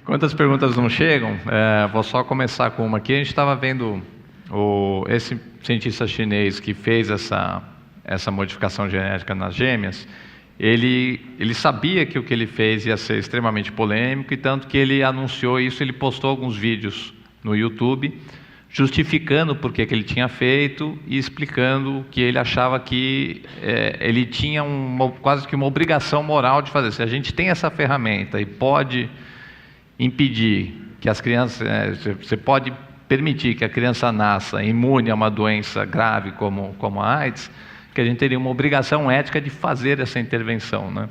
Quantas perguntas não chegam? Vou só começar com uma aqui. A gente estava vendo esse cientista chinês que fez essa modificação genética nas gêmeas. Ele sabia que o que ele fez ia ser extremamente polêmico, e tanto que ele anunciou isso, ele postou alguns vídeos no YouTube, justificando por que ele tinha feito e explicando que ele achava que ele tinha quase que uma obrigação moral de fazer. Se a gente tem essa ferramenta e pode impedir que as crianças, você pode permitir que a criança nasça imune a uma doença grave como a AIDS, que a gente teria uma obrigação ética de fazer essa intervenção, né?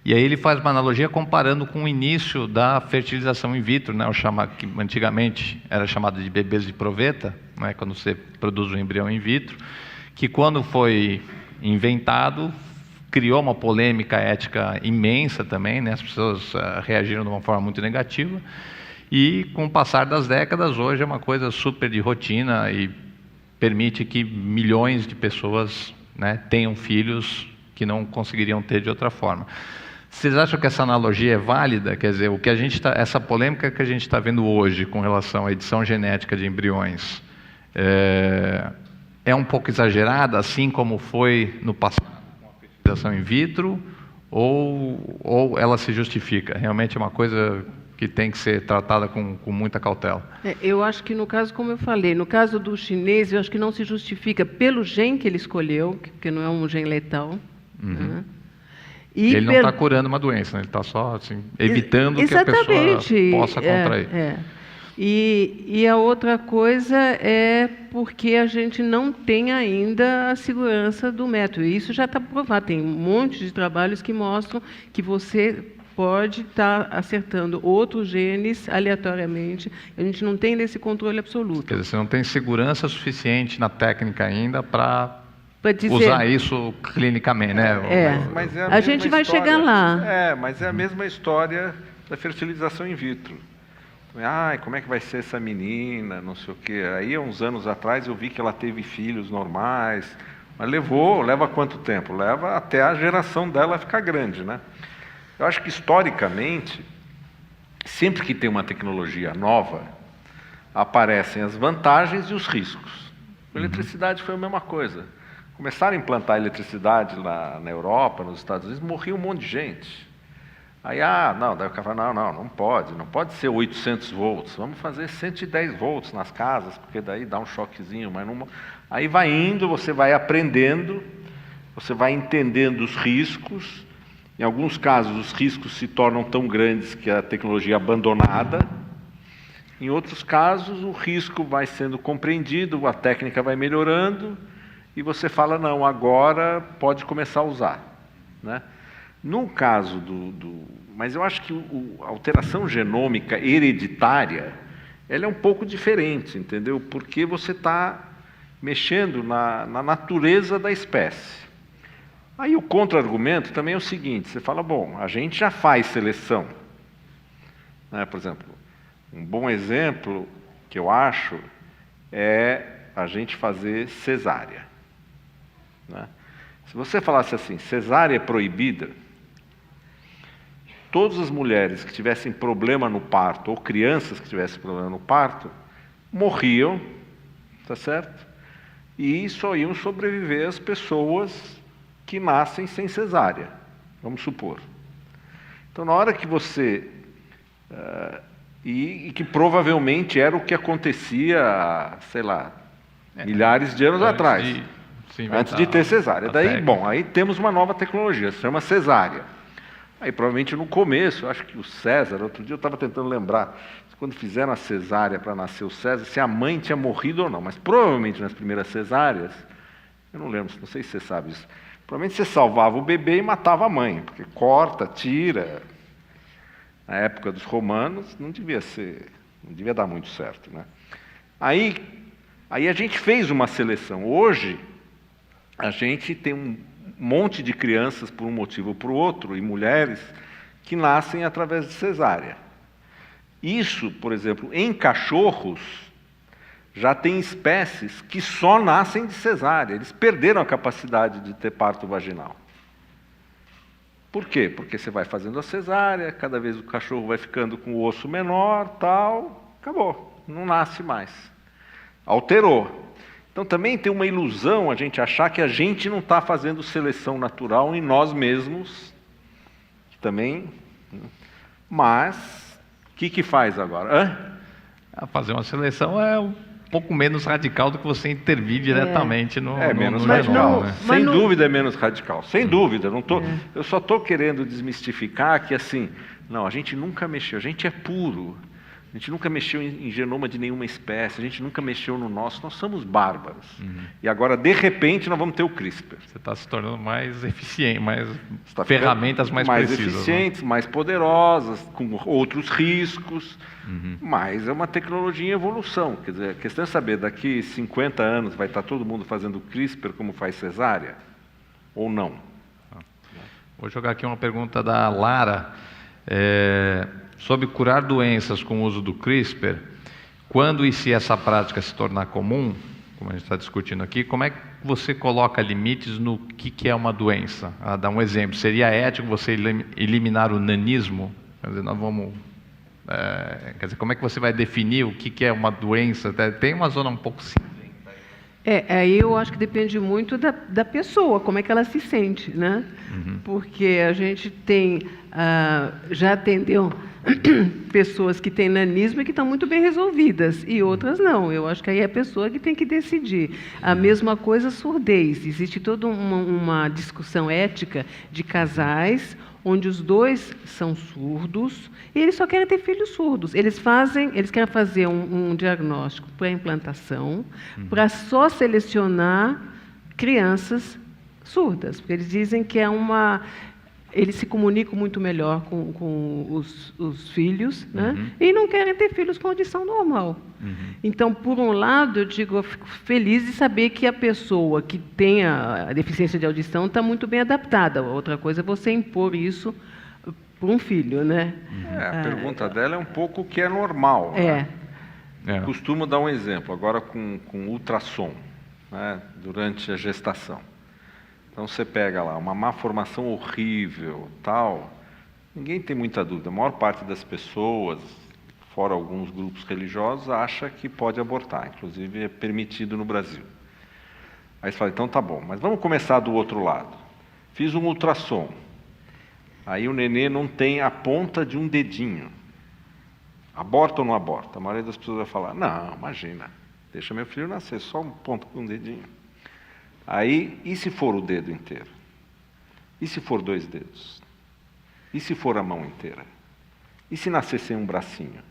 E aí ele faz uma analogia comparando com o início da fertilização in vitro, né? Que antigamente era chamado de bebês de proveta, né? Quando você produz um embrião in vitro, que quando foi inventado criou uma polêmica ética imensa também, né? As pessoas reagiram de uma forma muito negativa, e com o passar das décadas, hoje é uma coisa super de rotina e permite que milhões de pessoas, né, tenham filhos que não conseguiriam ter de outra forma. Vocês acham que essa analogia é válida? Quer dizer, essa polêmica que a gente está vendo hoje com relação à edição genética de embriões é um pouco exagerada, assim como foi no passado com a fertilização in vitro, ou ela se justifica? Realmente é uma coisa que tem que ser tratada com muita cautela. Eu acho que no caso, como eu falei, no caso do chinês, eu acho que não se justifica pelo gene que ele escolheu, que não é um gene letal. Uhum. Né? E ele não está curando uma doença, né? Ele está só assim, evitando que a pessoa possa contrair. E a outra coisa é porque a gente não tem ainda a segurança do método. E isso já está provado. Tem um monte de trabalhos que mostram que você pode estar acertando outros genes aleatoriamente. A gente não tem esse controle absoluto. Quer dizer, você não tem segurança suficiente na técnica ainda para usar isso clinicamente, né? Mas a gente vai chegar lá. Mas é a mesma história da fertilização in vitro. Como é que vai ser essa menina, não sei o quê. Aí, há uns anos atrás, eu vi que ela teve filhos normais, mas leva quanto tempo? Leva até a geração dela ficar grande, né? Eu acho que, historicamente, sempre que tem uma tecnologia nova, aparecem as vantagens e os riscos. A eletricidade foi a mesma coisa. Começaram a implantar a eletricidade lá na Europa, nos Estados Unidos, morria um monte de gente. Aí, daí o cara fala, não pode ser 800 volts, vamos fazer 110 volts nas casas, porque daí dá um choquezinho, mas não... Aí vai indo, você vai aprendendo, você vai entendendo os riscos. Em alguns casos, os riscos se tornam tão grandes que a tecnologia é abandonada. Em outros casos, o risco vai sendo compreendido, a técnica vai melhorando, e você fala, não, agora pode começar a usar, né? No caso mas eu acho que a alteração genômica hereditária, ela é um pouco diferente, entendeu? Porque você está mexendo na natureza da espécie. Aí o contra-argumento também é o seguinte, você fala, bom, a gente já faz seleção. Né? Por exemplo, um bom exemplo que eu acho é a gente fazer cesárea. Né? Se você falasse assim, cesárea é proibida, todas as mulheres que tivessem problema no parto, ou crianças que tivessem problema no parto, morriam, tá certo? E só iam sobreviver as pessoas que nascem sem cesárea, vamos supor. Então, na hora que você... e que provavelmente era o que acontecia, sei lá, milhares de anos atrás, antes de ter cesárea. Daí, aí temos uma nova tecnologia, se chama cesárea. Aí, provavelmente, no começo, eu acho que o César, outro dia eu estava tentando lembrar, quando fizeram a cesárea para nascer o César, se a mãe tinha morrido ou não, mas provavelmente nas primeiras cesáreas, eu não lembro, não sei se você sabe isso, provavelmente você salvava o bebê e matava a mãe, porque corta, tira. Na época dos romanos, não devia dar muito certo, né? Aí a gente fez uma seleção. Hoje, a gente tem um monte de crianças, por um motivo ou por outro, e mulheres, que nascem através de cesárea. Isso, por exemplo, em cachorros, já tem espécies que só nascem de cesárea. Eles perderam a capacidade de ter parto vaginal. Por quê? Porque você vai fazendo a cesárea, cada vez o cachorro vai ficando com o osso menor, tal, acabou, não nasce mais. Alterou. Então também tem uma ilusão a gente achar que a gente não está fazendo seleção natural em nós mesmos, também. Mas, o que faz agora? Fazer uma seleção é um pouco menos radical do que você intervir diretamente no menos no radical, genoma, né? Sem dúvida é menos radical, sem dúvida. Eu só estou querendo desmistificar que assim, não, a gente nunca mexeu, a gente é puro. A gente nunca mexeu em genoma de nenhuma espécie, a gente nunca mexeu no nosso, nós somos bárbaros. E agora, de repente, nós vamos ter o CRISPR. Você está se tornando mais eficiente, ferramentas mais precisas. Mais eficientes, mais poderosas, com outros riscos, mas é uma tecnologia em evolução. Quer dizer, a questão é saber, daqui 50 anos vai estar todo mundo fazendo CRISPR como faz cesárea? Ou não? Vou jogar aqui uma pergunta da Lara. Sobre curar doenças com o uso do CRISPR, quando e se essa prática se tornar comum, como a gente está discutindo aqui, como é que você coloca limites no que é uma doença? Dá um exemplo, seria ético você eliminar o nanismo? Quer dizer, nós vamos... quer dizer, como é que você vai definir o que é uma doença? Tem uma zona um pouco cinzenta. Aí eu acho que depende muito da pessoa, como é que ela se sente, né? Porque a gente tem, já atendeu pessoas que têm nanismo e que estão muito bem resolvidas, e outras não. Eu acho que aí é a pessoa que tem que decidir. A mesma coisa, surdez. Existe toda uma discussão ética de casais onde os dois são surdos e eles só querem ter filhos surdos. Eles querem fazer um diagnóstico para implantação, para só selecionar crianças surdas, porque eles dizem que eles se comunicam muito melhor com os filhos, né? E não querem ter filhos com audição normal. Então, por um lado, eu fico feliz de saber que a pessoa que tem a deficiência de audição está muito bem adaptada. Outra coisa é você impor isso para um filho, né? A pergunta dela é um pouco o que é normal. Né? Costumo dar um exemplo, agora com ultrassom, né? Durante a gestação. Então você pega lá uma má formação horrível, tal, ninguém tem muita dúvida. A maior parte das pessoas, fora alguns grupos religiosos, acha que pode abortar, inclusive é permitido no Brasil. Aí você fala, então tá bom, mas vamos começar do outro lado. Fiz um ultrassom, aí o nenê não tem a ponta de um dedinho. Aborta ou não aborta? A maioria das pessoas vai falar, não, imagina, deixa meu filho nascer, só um ponto com um dedinho. Aí, e se for o dedo inteiro? E se for 2 dedos? E se for a mão inteira? E se nascer sem um bracinho?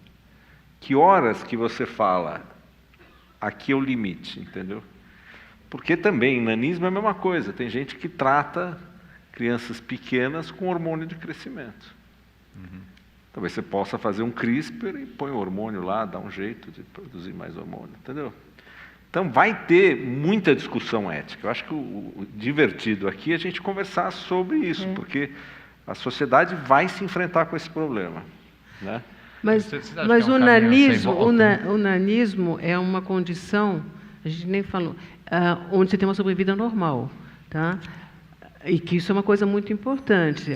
Que horas que você fala, aqui é o limite, entendeu? Porque também, nanismo é a mesma coisa. Tem gente que trata crianças pequenas com hormônio de crescimento. Talvez você possa fazer um CRISPR e põe o hormônio lá, dá um jeito de produzir mais hormônio, entendeu? Então, vai ter muita discussão ética. Eu acho que o divertido aqui é a gente conversar sobre isso, porque a sociedade vai se enfrentar com esse problema, né? Mas o nanismo é uma condição, a gente nem falou, onde você tem uma sobrevida normal, tá? E que isso é uma coisa muito importante.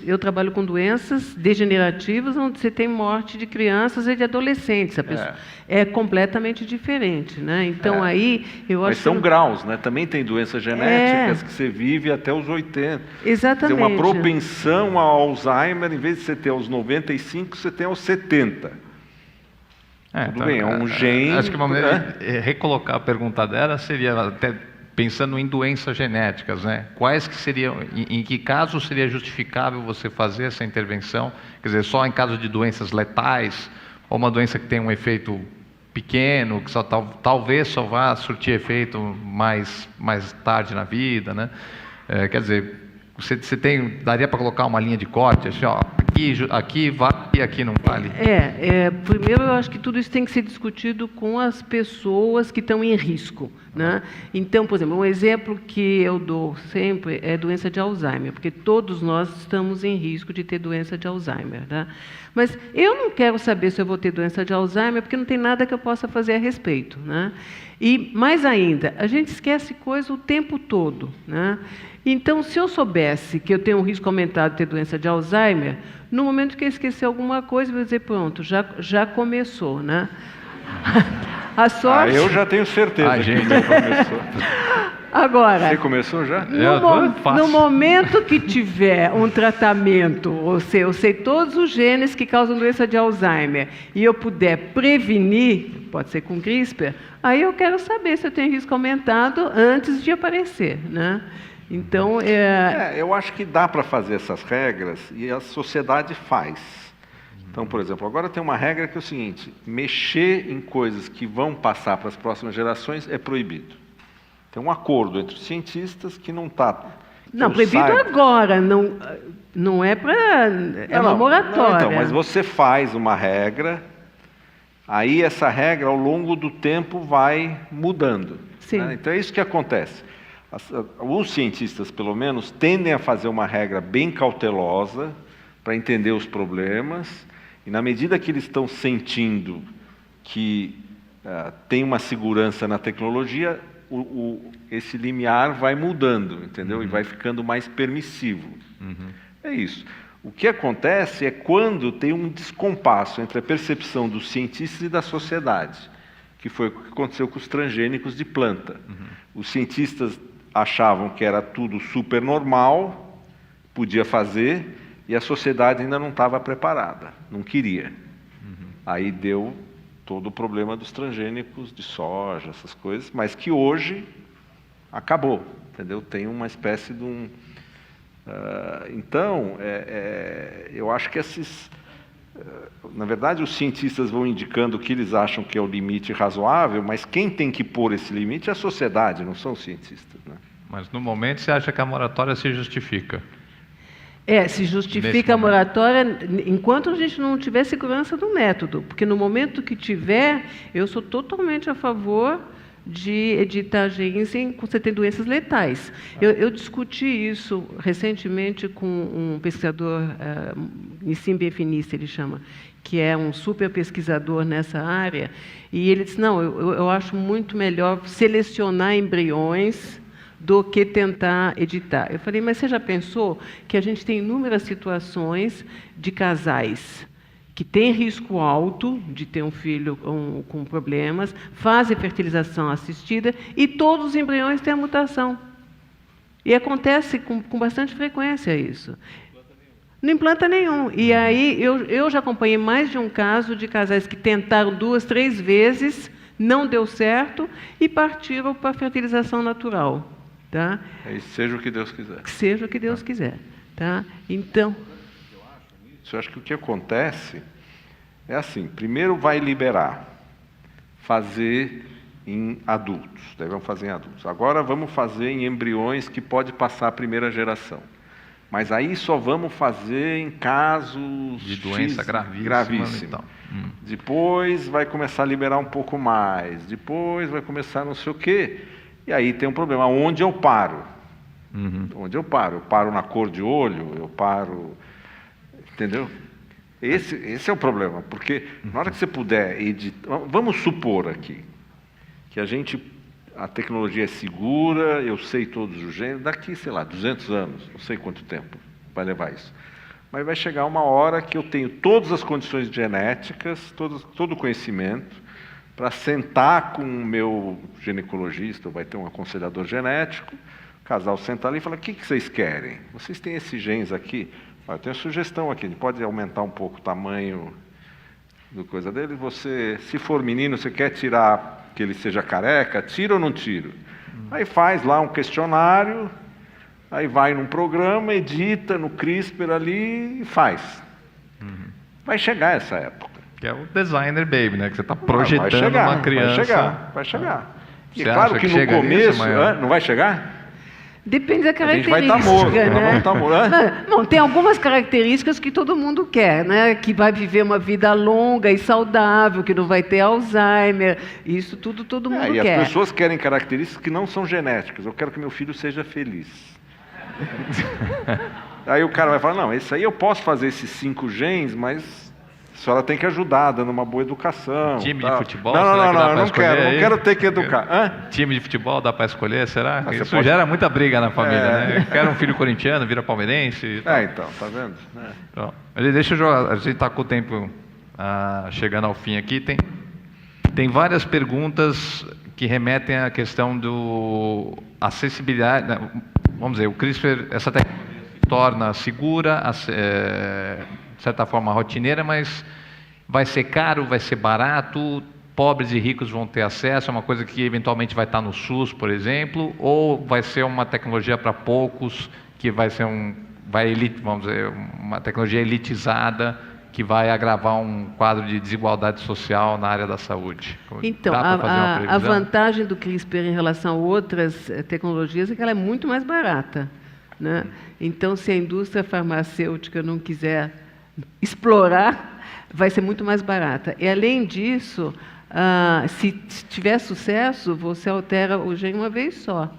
Eu trabalho com doenças degenerativas, onde você tem morte de crianças e de adolescentes. A pessoa é completamente diferente, né? Então, aí, eu acho... Mas são graus, né? Também tem doenças genéticas que você vive até os 80. Exatamente. Tem uma propensão ao Alzheimer, em vez de você ter aos 95, você tem aos 70. Tudo bem, é um gene... Acho que uma maneira de recolocar a pergunta dela seria até... Pensando em doenças genéticas, né? Quais que seriam, em que casos seria justificável você fazer essa intervenção? Quer dizer, só em caso de doenças letais, ou uma doença que tem um efeito pequeno, que só talvez só vá surtir efeito mais tarde na vida, né? Quer dizer, você daria para colocar uma linha de corte, assim, ó, aqui vale e aqui não vale? Primeiro, eu acho que tudo isso tem que ser discutido com as pessoas que estão em risco, né? Então, por exemplo, um exemplo que eu dou sempre é doença de Alzheimer, porque todos nós estamos em risco de ter doença de Alzheimer, né? Mas eu não quero saber se eu vou ter doença de Alzheimer, porque não tem nada que eu possa fazer a respeito, né? E, mais ainda, a gente esquece coisa o tempo todo, né? Então, se eu soubesse que eu tenho um risco aumentado de ter doença de Alzheimer, no momento que eu esquecer alguma coisa, eu vou dizer, pronto, já começou, né? A sorte... eu já tenho certeza que já começou. Agora... Você começou já? No momento que tiver um tratamento, ou seja, eu sei todos os genes que causam doença de Alzheimer, e eu puder prevenir, pode ser com CRISPR, aí eu quero saber se eu tenho risco aumentado antes de aparecer, né? Então, eu acho que dá para fazer essas regras e a sociedade faz. Então, por exemplo, agora tem uma regra que é o seguinte: mexer em coisas que vão passar para as próximas gerações é proibido. Tem um acordo entre os cientistas que não está... Não, proibido agora, não é para... É uma moratória. Então, mas você faz uma regra, aí essa regra, ao longo do tempo, vai mudando. Sim. Né? Então, é isso que acontece. Os cientistas, pelo menos, tendem a fazer uma regra bem cautelosa para entender os problemas, e na medida que eles estão sentindo que tem uma segurança na tecnologia, esse limiar vai mudando, entendeu? E vai ficando mais permissivo. É isso. O que acontece é quando tem um descompasso entre a percepção dos cientistas e da sociedade, que foi o que aconteceu com os transgênicos de planta. Os cientistas achavam que era tudo super normal, podia fazer, e a sociedade ainda não estava preparada, não queria. Aí deu todo o problema dos transgênicos de soja, essas coisas, mas que hoje acabou, entendeu? Tem uma espécie de um... Então, eu acho que na verdade, os cientistas vão indicando o que eles acham que é o limite razoável, mas quem tem que pôr esse limite é a sociedade, não são os cientistas, né? Mas no momento você acha que a moratória se justifica? Se justifica a moratória enquanto a gente não tiver segurança do método, porque no momento que tiver, eu sou totalmente a favor de editar genes quando você tem doenças letais. Eu discuti isso recentemente com um pesquisador, Nissim Ben-Finisse, ele chama, que é um super pesquisador nessa área, e ele disse, não, eu acho muito melhor selecionar embriões do que tentar editar. Eu falei, mas você já pensou que a gente tem inúmeras situações de casais que têm risco alto de ter um filho com problemas, fazem fertilização assistida e todos os embriões têm a mutação. E acontece com bastante frequência isso. Não implanta nenhum. E aí eu já acompanhei mais de um caso de casais que tentaram 2, 3 vezes, não deu certo e partiram para a fertilização natural. Tá? Seja o que Deus quiser. Que seja o que Deus quiser. Tá? Então... Eu acho que o que acontece é assim, primeiro vai liberar, fazer em adultos, daí vamos fazer em adultos. Agora vamos fazer em embriões que pode passar a primeira geração. Mas aí só vamos fazer em casos de doença gravíssima. Depois vai começar a liberar um pouco mais, depois vai começar não sei o quê, e aí tem um problema, onde eu paro? Onde eu paro? Eu paro na cor de olho, eu paro... Entendeu? Esse é o problema, porque na hora que você puder editar... Vamos supor aqui que a tecnologia é segura, eu sei todos os genes, daqui, sei lá, 200 anos, não sei quanto tempo vai levar isso. Mas vai chegar uma hora que eu tenho todas as condições genéticas, todo o conhecimento, para sentar com o meu ginecologista, vai ter um aconselhador genético, o casal senta ali e fala, o que vocês querem? Vocês têm esses genes aqui? Eu tenho uma sugestão aqui, pode aumentar um pouco o tamanho do coisa dele. Você, se for menino, você quer tirar que ele seja careca? Tira ou não tira? Aí faz lá um questionário, aí vai num programa, edita no CRISPR ali e faz. Vai chegar essa época. Que é o designer baby, né? Que você está projetando uma criança. Vai chegar. E é claro que no começo... Não vai chegar? Depende da A gente característica, vai estar morto, né? nós vamos estar morto. Bom, tem algumas características que todo mundo quer, né? Que vai viver uma vida longa e saudável, que não vai ter Alzheimer. Isso tudo todo mundo E quer. as pessoas querem características que não são genéticas. Eu quero que meu filho seja feliz. Aí o cara vai falar, não, esse aí eu posso fazer esses 5 genes, mas a senhora tem que ajudar, dando uma boa educação. Time tal. de futebol? Não, será que dá eu pra não escolher quero, aí? não quero ter que educar. Hã? Time de futebol dá para escolher, será? você Isso pode- gera muita briga na família, né? Eu quero um filho corintiano, vira palmeirense e tal. Então, tá vendo? Então, deixa eu jogar, a gente está com o tempo chegando ao fim aqui. Tem várias perguntas que remetem à questão do acessibilidade. Né? Vamos dizer, o CRISPR, essa tecnologia se torna segura, de certa forma rotineira, mas vai ser caro, vai ser barato, pobres e ricos vão ter acesso, é uma coisa que eventualmente vai estar no SUS, por exemplo, ou vai ser uma tecnologia para poucos, que vai ser vamos dizer, uma tecnologia elitizada, que vai agravar um quadro de desigualdade social na área da saúde. Então, Dá pra fazer uma a previsão? vantagem do CRISPR em relação a outras tecnologias é que ela é muito mais barata, né? Então, se a indústria farmacêutica não quiser explorar, vai ser muito mais barata. E, além disso, se tiver sucesso, você altera o gene uma vez só.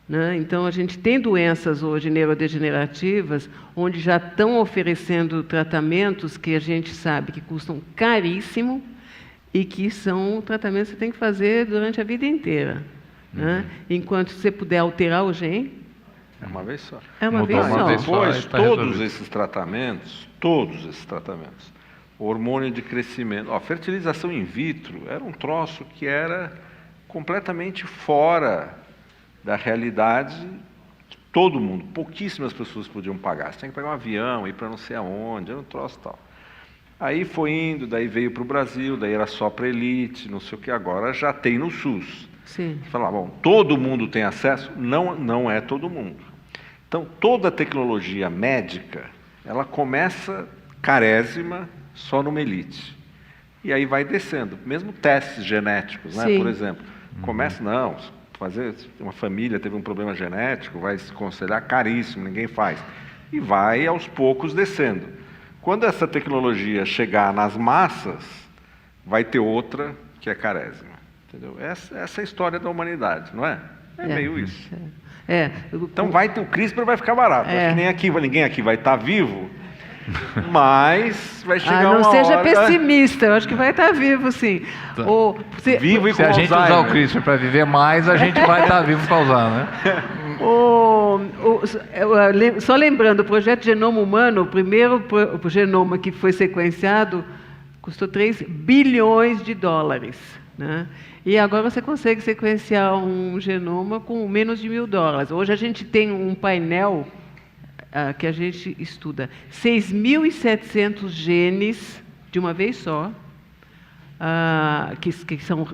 Né? Então, a gente tem doenças hoje neurodegenerativas, onde já estão oferecendo tratamentos que a gente sabe que custam caríssimo e que são tratamentos que você tem que fazer durante a vida inteira. Né? Enquanto você puder alterar o gene, É uma vez só. é uma Mudou vez uma só. vez só. Depois, tá todos resolvido. esses tratamentos, hormônio de crescimento, fertilização in vitro, era um troço que era completamente fora da realidade de todo mundo. Pouquíssimas pessoas podiam pagar. Você tinha que pegar um avião, ir para não sei aonde, era um troço tal. Aí foi indo, daí veio para o Brasil, daí era só para elite, não sei o que, agora já tem no SUS. Sim. Falar, bom, todo mundo tem acesso? Não, não é todo mundo. Então, toda a tecnologia médica, ela começa carésima só numa elite. E aí vai descendo. Mesmo testes genéticos, né? Sim. Por exemplo. Começa, não, fazer uma família teve um problema genético, vai se aconselhar caríssimo, ninguém faz. E vai aos poucos descendo. Quando essa tecnologia chegar nas massas, vai ter outra que é carésima. Entendeu? Essa é a história da humanidade, não é? É meio isso. Então o CRISPR vai ficar barato. Acho que nem aqui, ninguém aqui vai estar vivo, mas vai chegar uma não seja hora... pessimista, eu acho que vai estar vivo, sim. Vivo e com Se a gente usar o Alzheimer. CRISPR para viver mais, a gente vai estar vivo para usar, né? Só lembrando, o projeto Genoma Humano, o primeiro genoma que foi sequenciado, custou 3 bilhões de dólares. Né? E agora você consegue sequenciar um genoma com menos de $1.000. Hoje a gente tem um painel que a gente estuda 6.700 genes de uma vez só, que são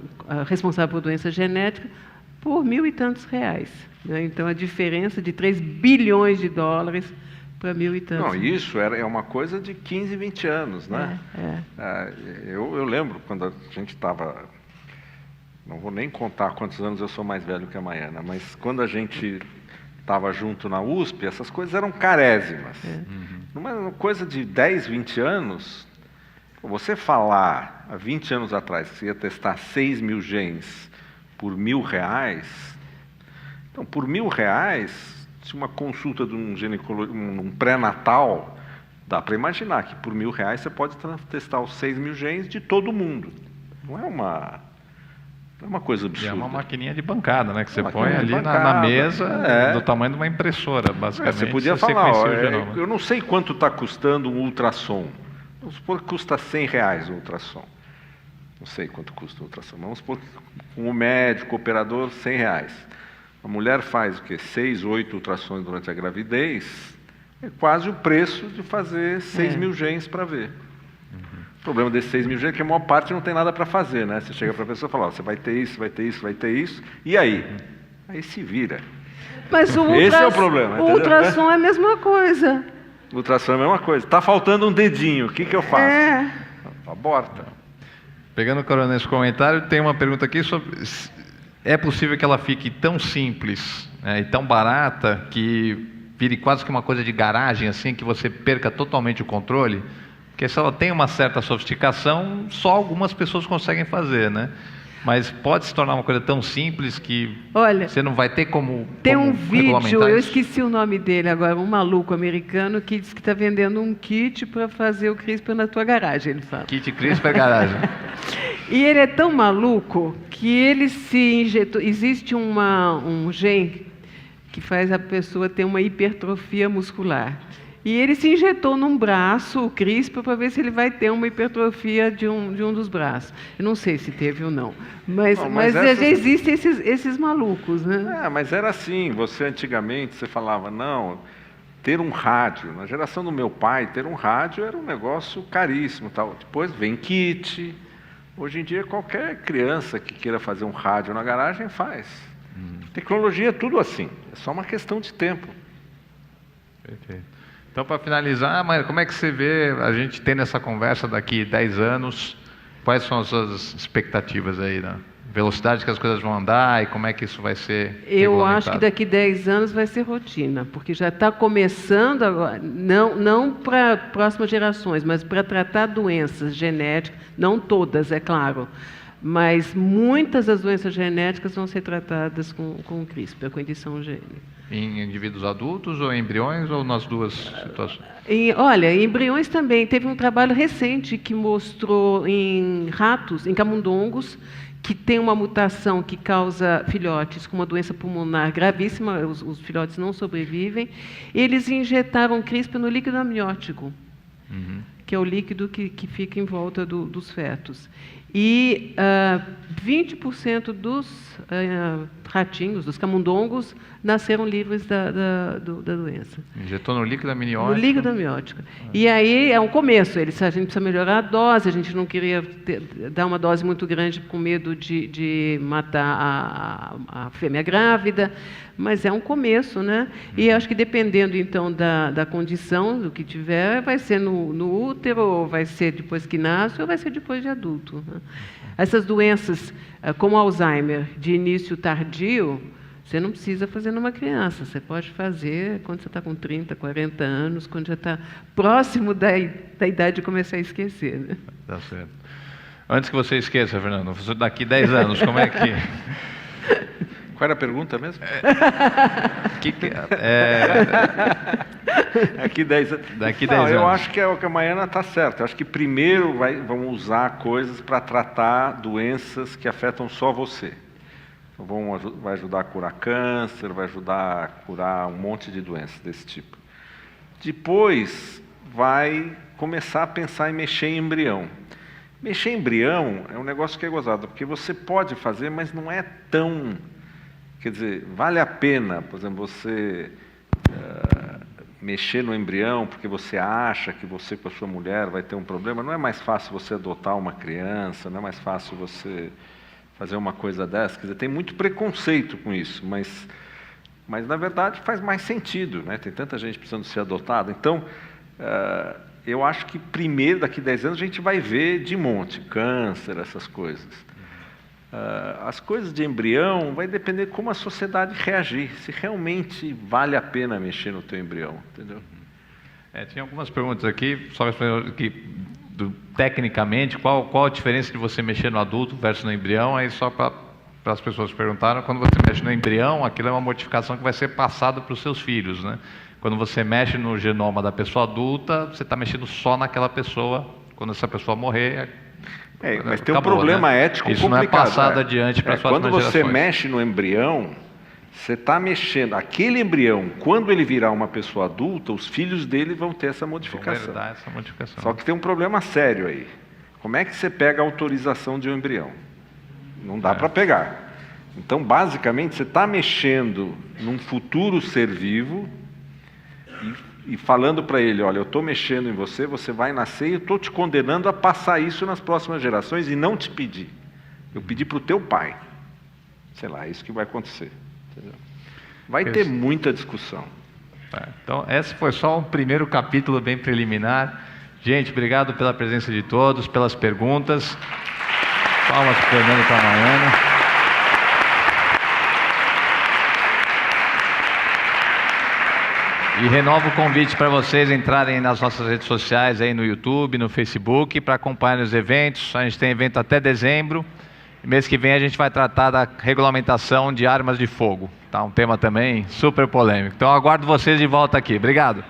responsáveis por doença genética, por R$1.000 e tantos. Né? Então, a diferença de 3 bilhões de dólares para 1.000 e tantos. Não, isso é uma coisa de 15, 20 anos, né? Eu lembro quando a gente estava... Não vou nem contar quantos anos eu sou mais velho que a Maiana, mas quando a gente estava junto na USP, essas coisas eram carésimas. Numa coisa de 10, 20 anos, você falar há 20 anos atrás que você ia testar 6.000 genes por R$1.000, então por R$1.000, se uma consulta de um pré-natal, dá para imaginar que por R$1.000 você pode testar os 6.000 genes de todo mundo. Não é uma coisa absurda. É uma maquininha de bancada, né? Que você Uma põe maquininha de ali na bancada. mesa do tamanho de uma impressora, basicamente. Você podia falar, sequencia o genoma. eu não sei quanto está custando um ultrassom. Vamos supor que custa R$100 o ultrassom. Não sei quanto custa o ultrassom. Vamos supor que com o médico, o operador, R$100. A mulher faz o quê? 6, 8 ultrassons durante a gravidez. É quase o preço de fazer 6.000 genes para ver. O problema desses 6.000 genes é que a maior parte não tem nada para fazer, né? Você chega para a pessoa e fala, você vai ter isso, vai ter isso, vai ter isso, e aí? Aí se vira. Mas Esse é o problema, o entendeu? ultrassom é a mesma coisa. O ultrassom é a mesma coisa. Está faltando um dedinho, o que eu faço? Aborta. Pegando o coronel nesse comentário, tem uma pergunta aqui sobre é possível que ela fique tão simples, né, e tão barata que vire quase que uma coisa de garagem, assim, que você perca totalmente o controle? Porque se ela tem uma certa sofisticação, só algumas pessoas conseguem fazer, né? Mas pode se tornar uma coisa tão simples que você não vai ter como Tem um vídeo, eu isso? esqueci o nome dele agora, um maluco americano que diz que está vendendo um kit para fazer o CRISPR na tua garagem, ele fala. Kit CRISPR garagem. E ele é tão maluco que ele se injetou. Existe um gene que faz a pessoa ter uma hipertrofia muscular. E ele se injetou num braço, o CRISPR, para ver se ele vai ter uma hipertrofia de um dos braços. Eu não sei se teve ou não. Mas já existem esses malucos, né? Mas era assim, você antigamente, você falava, não, ter um rádio. Na geração do meu pai, ter um rádio era um negócio caríssimo. Tal. Depois vem kit. Hoje em dia, qualquer criança que queira fazer um rádio na garagem faz. Tecnologia é tudo assim, é só uma questão de tempo. Perfeito. Então, para finalizar, Maíra, como é que você vê a gente tendo essa conversa daqui 10 anos? Quais são as suas expectativas aí, né? Velocidade que as coisas vão andar e como é que isso vai ser Eu acho que daqui 10 anos vai ser rotina, porque já está começando agora, não para próximas gerações, mas para tratar doenças genéticas, não todas, é claro, mas muitas das doenças genéticas vão ser tratadas com o CRISPR, com edição gênica. Em indivíduos adultos ou em embriões ou nas duas situações? Olha, em embriões também. Teve um trabalho recente que mostrou em ratos, em camundongos, que tem uma mutação que causa filhotes com uma doença pulmonar gravíssima, os filhotes não sobrevivem. Eles injetaram CRISPR no líquido amniótico, que é o líquido que fica em volta dos fetos. E 20% dos ratinhos, dos camundongos, nasceram livres da doença. Injetou no líquido amniótico? No líquido amniótico. E aí é um começo. A gente precisa melhorar a dose, a gente não queria dar uma dose muito grande com medo de matar a fêmea grávida, mas é um começo, né? E acho que dependendo, então, da condição, do que tiver, vai ser no útero, ou vai ser depois que nasce, ou vai ser depois de adulto, né? Essas doenças, como Alzheimer, de início tardio, você não precisa fazer numa criança, você pode fazer quando você está com 30, 40 anos, quando já está próximo da idade de começar a esquecer, né? Tá certo. Antes que você esqueça, Fernando, daqui 10 anos, como é que... Qual era a pergunta mesmo? Daqui 10 anos. Daqui 10 anos. Eu acho que a Maiana está certa. Eu acho que primeiro vão usar coisas para tratar doenças que afetam só você. Então, vai ajudar a curar câncer, vai ajudar a curar um monte de doenças desse tipo. Depois vai começar a pensar em mexer em embrião. Mexer em embrião é um negócio que é gozado, porque você pode fazer, mas não é tão... Quer dizer, vale a pena, por exemplo, você mexer no embrião porque você acha que você com a sua mulher vai ter um problema. Não é mais fácil você adotar uma criança, não é mais fácil você fazer uma coisa dessa. Quer dizer, tem muito preconceito com isso, mas na verdade faz mais sentido, né? Tem tanta gente precisando ser adotada. Então, eu acho que primeiro, daqui a 10 anos, a gente vai ver de monte, câncer, essas coisas. As coisas de embrião vai depender de como a sociedade reagir, se realmente vale a pena mexer no teu embrião, entendeu? Tinha algumas perguntas aqui, só que tecnicamente, qual a diferença de você mexer no adulto versus no embrião? Aí só para as pessoas perguntaram, quando você mexe no embrião, aquilo é uma modificação que vai ser passada para os seus filhos, né? Quando você mexe no genoma da pessoa adulta, você está mexendo só naquela pessoa. Quando essa pessoa morrer, mas tem um problema, né, ético isso complicado. Isso não é passado adiante para as próximas gerações. Quando você mexe no embrião, você está mexendo. Aquele embrião, quando ele virar uma pessoa adulta, os filhos dele vão ter essa modificação. Vão herdar essa modificação. Só que tem um problema sério aí. Como é que você pega a autorização de um embrião? Não dá para pegar. Então, basicamente, você está mexendo num futuro ser vivo e falando para ele, olha, eu estou mexendo em você, você vai nascer e eu estou te condenando a passar isso nas próximas gerações e não te pedir. Eu pedi para o teu pai. Sei lá, é isso que vai acontecer. Entendeu? Vai ter muita discussão. Então, esse foi só um primeiro capítulo bem preliminar. Gente, obrigado pela presença de todos, pelas perguntas. Palmas para o Fernando e para a Maiana. E renovo o convite para vocês entrarem nas nossas redes sociais, aí no YouTube, no Facebook, para acompanhar os eventos. A gente tem evento até dezembro. E mês que vem a gente vai tratar da regulamentação de armas de fogo. Tá? Um tema também super polêmico. Então aguardo vocês de volta aqui. Obrigado.